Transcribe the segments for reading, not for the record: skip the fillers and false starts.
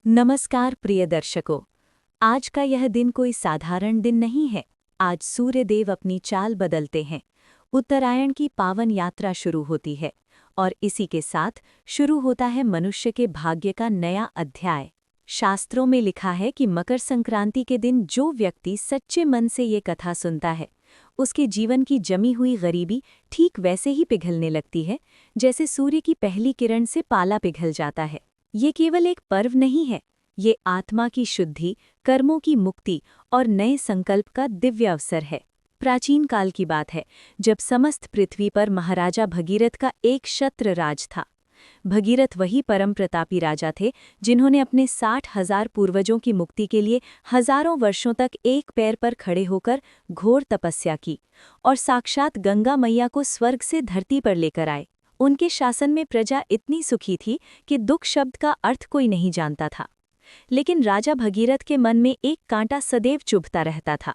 नमस्कार प्रिय दर्शकों। आज का यह दिन कोई साधारण दिन नहीं है। आज सूर्यदेव अपनी चाल बदलते हैं। उत्तरायण की पावन यात्रा शुरू होती है और इसी के साथ शुरू होता है मनुष्य के भाग्य का नया अध्याय। शास्त्रों में लिखा है कि मकर संक्रांति के दिन जो व्यक्ति सच्चे मन से ये कथा सुनता है, उसके जीवन की जमी हुई गरीबी ठीक वैसे ही पिघलने लगती है जैसे सूर्य की पहली किरण से पाला पिघल जाता है। ये केवल एक पर्व नहीं है, ये आत्मा की शुद्धि, कर्मों की मुक्ति और नए संकल्प का दिव्य अवसर है। प्राचीन काल की बात है, जब समस्त पृथ्वी पर महाराजा भगीरथ का एक छत्र राज था। भगीरथ वही परम प्रतापी राजा थे जिन्होंने अपने 60,000 पूर्वजों की मुक्ति के लिए हजारों वर्षों तक एक पैर पर खड़े होकर घोर तपस्या की और साक्षात गंगा मैया को स्वर्ग से धरती पर लेकर आए। उनके शासन में प्रजा इतनी सुखी थी कि दुख शब्द का अर्थ कोई नहीं जानता था। लेकिन राजा भगीरथ के मन में एक कांटा सदैव चुभता रहता था,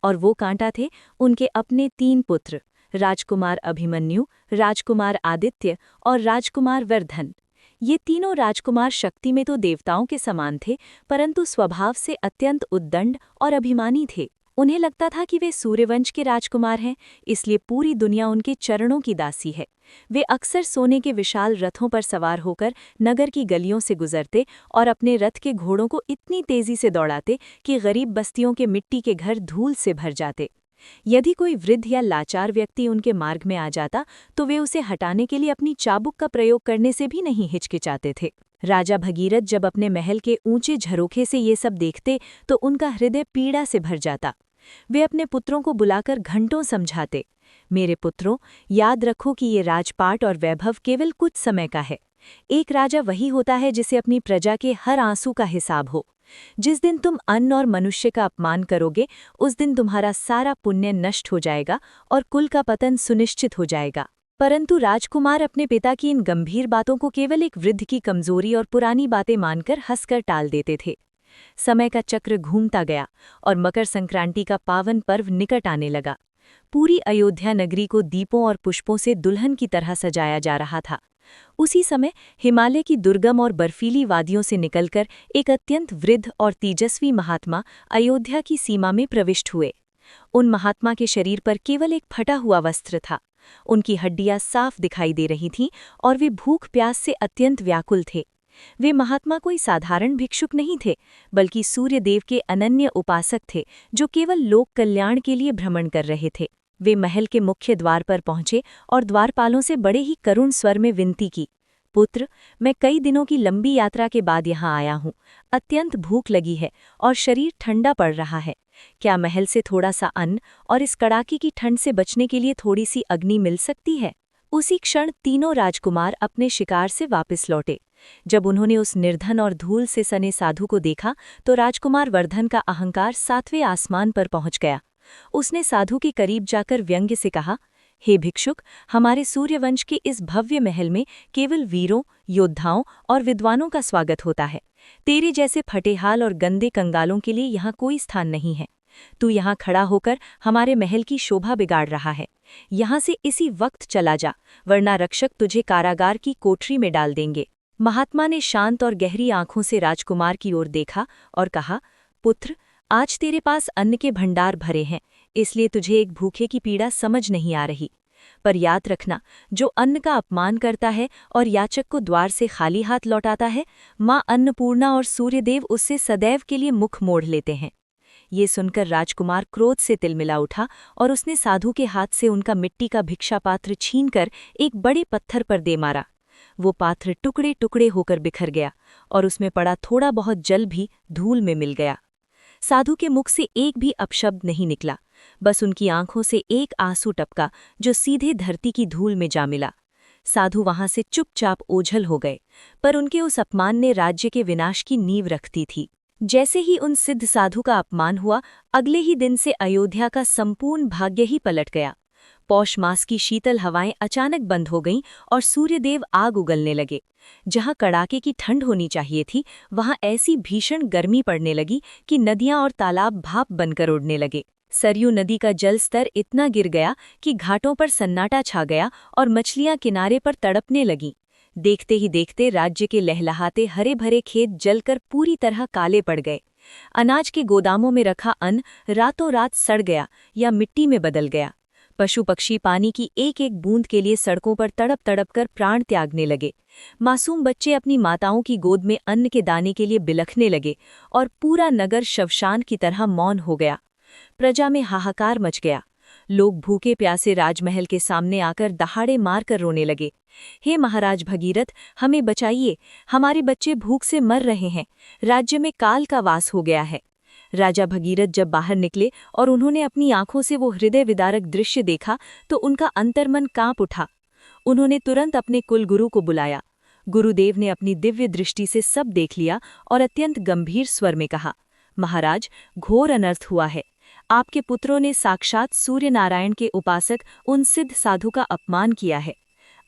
और वो कांटा थे उनके अपने 3 पुत्र, राजकुमार अभिमन्यु, राजकुमार आदित्य और राजकुमार वर्धन। ये तीनों राजकुमार शक्ति में तो देवताओं के समान थे, परंतु स्वभाव से अत्यंत उद्दंड और अभिमानी थे। उन्हें लगता था कि वे सूर्यवंश के राजकुमार हैं, इसलिए पूरी दुनिया उनके चरणों की दासी है। वे अक्सर सोने के विशाल रथों पर सवार होकर नगर की गलियों से गुजरते और अपने रथ के घोड़ों को इतनी तेजी से दौड़ाते कि गरीब बस्तियों के मिट्टी के घर धूल से भर जाते। यदि कोई वृद्ध या लाचार व्यक्ति उनके मार्ग में आ जाता तो वे उसे हटाने के लिए अपनी चाबुक का प्रयोग करने से भी नहीं हिचकिचाते थे। राजा भगीरथ जब अपने महल के ऊंचे झरोखे से ये सब देखते तो उनका हृदय पीड़ा से भर जाता। वे अपने पुत्रों को बुलाकर घंटों समझाते, मेरे पुत्रों, याद रखो कि ये राजपाट और वैभव केवल कुछ समय का है। एक राजा वही होता है जिसे अपनी प्रजा के हर आंसू का हिसाब हो। जिस दिन तुम अन्न और मनुष्य का अपमान करोगे, उस दिन तुम्हारा सारा पुण्य नष्ट हो जाएगा और कुल का पतन सुनिश्चित हो जाएगा। परंतु राजकुमार अपने पिता की इन गंभीर बातों को केवल एक वृद्ध की कमजोरी और पुरानी बातें मानकर हंसकर टाल देते थे। समय का चक्र घूमता गया और मकर संक्रांति का पावन पर्व निकट आने लगा। पूरी अयोध्या नगरी को दीपों और पुष्पों से दुल्हन की तरह सजाया जा रहा था। उसी समय हिमालय की दुर्गम और बर्फीली वादियों से निकलकर एक अत्यंत वृद्ध और तेजस्वी महात्मा अयोध्या की सीमा में प्रविष्ट हुए। उन महात्मा के शरीर पर केवल एक फटा हुआ वस्त्र था। उनकी हड्डियां साफ दिखाई दे रही थीं और वे भूख प्यास से अत्यंत व्याकुल थे। वे महात्मा कोई साधारण भिक्षुक नहीं थे, बल्कि सूर्यदेव के अनन्य उपासक थे जो केवल लोक कल्याण के लिए भ्रमण कर रहे थे। वे महल के मुख्य द्वार पर पहुंचे और द्वारपालों से बड़े ही करुण स्वर में विनती की, पुत्र, मैं कई दिनों की लंबी यात्रा के बाद यहाँ आया हूँ। अत्यंत भूख लगी है और शरीर ठंडा पड़ रहा है। क्या महल से थोड़ा सा अन्न और इस कड़ाके की ठंड से बचने के लिए थोड़ी सी अग्नि मिल सकती है? उसी क्षण तीनों राजकुमार अपने शिकार से वापस लौटे। जब उन्होंने उस निर्धन और धूल से सने साधु को देखा तो राजकुमार वर्धन का अहंकार 7वें आसमान पर पहुंच गया। उसने साधु के करीब जाकर व्यंग्य से कहा, हे भिक्षुक, हमारे सूर्यवंश के इस भव्य महल में केवल वीरों, योद्धाओं और विद्वानों का स्वागत होता है। तेरे जैसे फटेहाल और गंदे कंगालों के लिए यहाँ कोई स्थान नहीं है। तू यहाँ खड़ा होकर हमारे महल की शोभा बिगाड़ रहा है। यहाँ से इसी वक्त चला जा, वरना रक्षक तुझे कारागार की कोठरी में डाल देंगे। महात्मा ने शांत और गहरी आंखों से राजकुमार की ओर देखा और कहा, पुत्र, आज तेरे पास अन्न के भंडार भरे हैं, इसलिए तुझे एक भूखे की पीड़ा समझ नहीं आ रही। पर याद रखना, जो अन्न का अपमान करता है और याचक को द्वार से खाली हाथ लौटाता है, माँ अन्नपूर्णा और सूर्यदेव उससे सदैव के लिए मुख मोड़ लेते हैं। ये सुनकर राजकुमार क्रोध से तिलमिला उठा और उसने साधु के हाथ से उनका मिट्टी का भिक्षा पात्र छीनकर एक बड़े पत्थर पर दे मारा। वो पात्र टुकड़े टुकड़े होकर बिखर गया और उसमें पड़ा थोड़ा बहुत जल भी धूल में मिल गया। साधु के मुख से एक भी अपशब्द नहीं निकला, बस उनकी आंखों से एक आंसू टपका जो सीधे धरती की धूल में जा मिला। साधु वहां से चुपचाप ओझल हो गए, पर उनके उस अपमान ने राज्य के विनाश की नींव रख दी थी। जैसे ही उन सिद्ध साधु का अपमान हुआ, अगले ही दिन से अयोध्या का संपूर्ण भाग्य ही पलट गया। पौष मास की शीतल हवाएं अचानक बंद हो गईं और सूर्यदेव आग उगलने लगे। जहां कड़ाके की ठंड होनी चाहिए थी, वहां ऐसी भीषण गर्मी पड़ने लगी कि नदियां और तालाब भाप बनकर उड़ने लगे। सरयू नदी का जल स्तर इतना गिर गया कि घाटों पर सन्नाटा छा गया और मछलियां किनारे पर तड़पने लगीं। देखते ही देखते राज्य के लहलहाते हरे भरे खेत जलकर पूरी तरह काले पड़ गए। अनाज के गोदामों में रखा अन्न रातों रात सड़ गया या मिट्टी में बदल गया। पशु पक्षी पानी की एक एक बूंद के लिए सड़कों पर तड़प तड़प कर प्राण त्यागने लगे। मासूम बच्चे अपनी माताओं की गोद में अन्न के दाने के लिए बिलखने लगे और पूरा नगर शवशान की तरह मौन हो गया। प्रजा में हाहाकार मच गया। लोग भूखे प्यासे राजमहल के सामने आकर दहाड़े मारकर रोने लगे। हे महाराज भगीरथ, हमें बचाइए, हमारे बच्चे भूख से मर रहे हैं, राज्य में काल का वास हो गया है। राजा भगीरथ जब बाहर निकले और उन्होंने अपनी आंखों से वो हृदय विदारक दृश्य देखा तो उनका अंतर्मन कांप उठा। उन्होंने तुरंत अपने कुलगुरु को बुलाया। गुरुदेव ने अपनी दिव्य दृष्टि से सब देख लिया और अत्यंत गंभीर स्वर में कहा, महाराज, घोर अनर्थ हुआ है। आपके पुत्रों ने साक्षात सूर्य नारायण के उपासक उन सिद्ध साधु का अपमान किया है।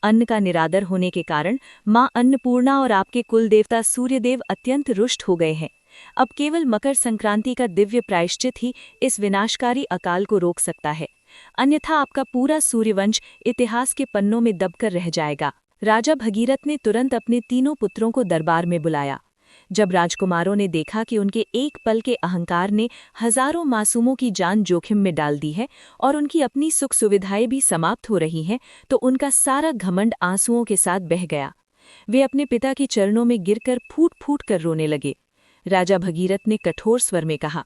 अन्न का निरादर होने के कारण मां अन्नपूर्णा और आपके कुलदेवता सूर्यदेव अत्यंत रुष्ट हो गए हैं। अब केवल मकर संक्रांति का दिव्य प्रायश्चित ही इस विनाशकारी अकाल को रोक सकता है, अन्यथा आपका पूरा सूर्यवंश इतिहास के पन्नों में दबकर रह जाएगा। राजा भगीरथ ने तुरंत अपने तीनों पुत्रों को दरबार में बुलाया। जब राजकुमारों ने देखा कि उनके एक पल के अहंकार ने हजारों मासूमों की जान जोखिम में डाल दी है और उनकी अपनी सुख सुविधाएं भी समाप्त हो रही हैं, तो उनका सारा घमंड आंसुओं के साथ बह गया। वे अपने पिता के चरणों में गिरकर फूट फूट कर रोने लगे। राजा भगीरथ ने कठोर स्वर में कहा,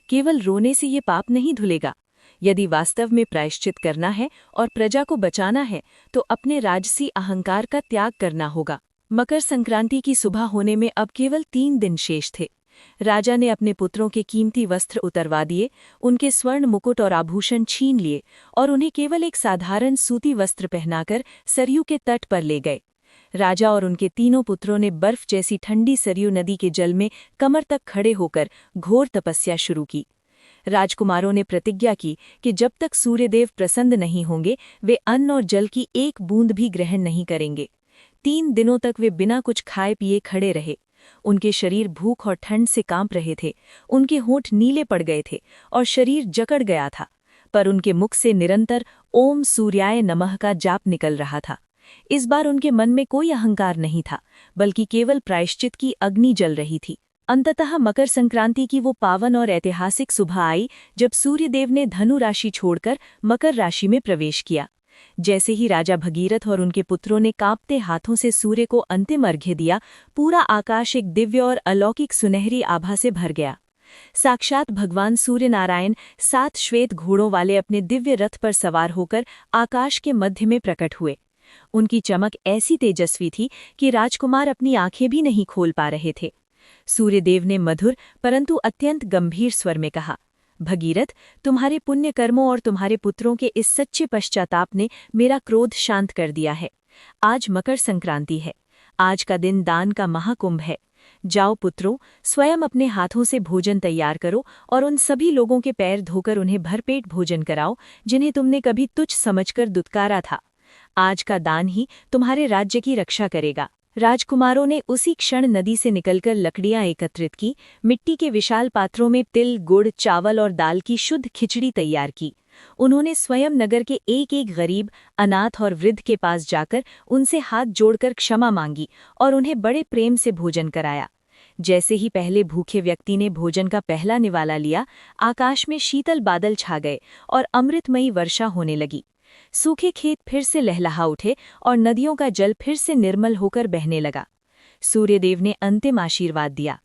केवल रोने से ये पाप नहीं धुलेगा। यदि वास्तव में प्रायश्चित करना है और प्रजा को बचाना है तो अपने राजसी अहंकार का त्याग करना होगा। मकर संक्रांति की सुबह होने में अब केवल 3 दिन शेष थे। राजा ने अपने पुत्रों के कीमती वस्त्र उतरवा दिए, उनके स्वर्ण मुकुट और आभूषण छीन लिए और उन्हें केवल एक साधारण सूती वस्त्र पहनाकर सरयू के तट पर ले गए। राजा और उनके तीनों पुत्रों ने बर्फ जैसी ठंडी सरयू नदी के जल में कमर तक खड़े होकर घोर तपस्या शुरू की। राजकुमारों ने प्रतिज्ञा की कि जब तक सूर्यदेव प्रसन्न नहीं होंगे वे अन्न और जल की एक बूंद भी ग्रहण नहीं करेंगे। 3 दिनों तक वे बिना कुछ खाए पिए खड़े रहे। उनके शरीर भूख और ठंड से कांप रहे थे, उनके होंठ नीले पड़ गए थे और शरीर जकड़ गया था, पर उनके मुख से निरंतर ओम सूर्याय नमः का जाप निकल रहा था। इस बार उनके मन में कोई अहंकार नहीं था, बल्कि केवल प्रायश्चित की अग्नि जल रही थी। अंततः मकर संक्रांति की वो पावन और ऐतिहासिक सुबह आई जब सूर्यदेव ने धनु राशि छोड़कर मकर राशि में प्रवेश किया। जैसे ही राजा भगीरथ और उनके पुत्रों ने कांपते हाथों से सूर्य को अंतिम अर्घ्य दिया, पूरा आकाश एक दिव्य और अलौकिक सुनहरी आभा से भर गया। साक्षात भगवान सूर्य नारायण 7 श्वेत घोड़ों वाले अपने दिव्य रथ पर सवार होकर आकाश के मध्य में प्रकट हुए। उनकी चमक ऐसी तेजस्वी थी कि राजकुमार अपनी आंखें भी नहीं खोल पा रहे थे। सूर्यदेव ने मधुर परंतु अत्यंत गंभीर स्वर में कहा, भगीरथ, तुम्हारे पुण्य कर्मों और तुम्हारे पुत्रों के इस सच्चे पश्चाताप ने मेरा क्रोध शांत कर दिया है। आज मकर संक्रांति है, आज का दिन दान का महाकुंभ है। जाओ पुत्रों, स्वयं अपने हाथों से भोजन तैयार करो और उन सभी लोगों के पैर धोकर उन्हें भरपेट भोजन कराओ जिन्हें तुमने कभी तुच्छ समझकर दुत्कारा था। आज का दान ही तुम्हारे राज्य की रक्षा करेगा। राजकुमारों ने उसी क्षण नदी से निकलकर लकड़ियां एकत्रित की, मिट्टी के विशाल पात्रों में तिल, गुड़, चावल और दाल की शुद्ध खिचड़ी तैयार की। उन्होंने स्वयं नगर के एक एक गरीब, अनाथ और वृद्ध के पास जाकर उनसे हाथ जोड़कर क्षमा मांगी और उन्हें बड़े प्रेम से भोजन कराया। जैसे ही पहले भूखे व्यक्ति ने भोजन का पहला निवाला लिया, आकाश में शीतल बादल छा गए और अमृतमयी वर्षा होने लगी। सूखे खेत फिर से लहलहा उठे और नदियों का जल फिर से निर्मल होकर बहने लगा। सूर्यदेव ने अंतिम आशीर्वाद दिया।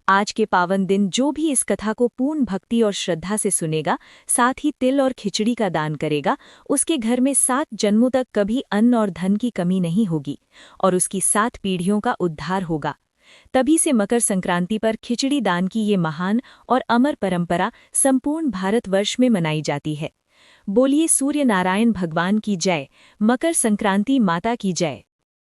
आज के पावन दिन जो भी इस कथा को पूर्ण भक्ति और श्रद्धा से सुनेगा, साथ ही तिल और खिचड़ी का दान करेगा, उसके घर में 7 जन्मों तक कभी अन्न और धन की कमी नहीं होगी और उसकी 7 पीढ़ियों का उद्धार होगा। तभी से मकर संक्रांति पर खिचड़ी दान की ये महान और अमर परंपरा संपूर्ण भारतवर्ष में मनाई जाती है। बोलिए सूर्य नारायण भगवान की जय, मकर संक्रांति माता की जय।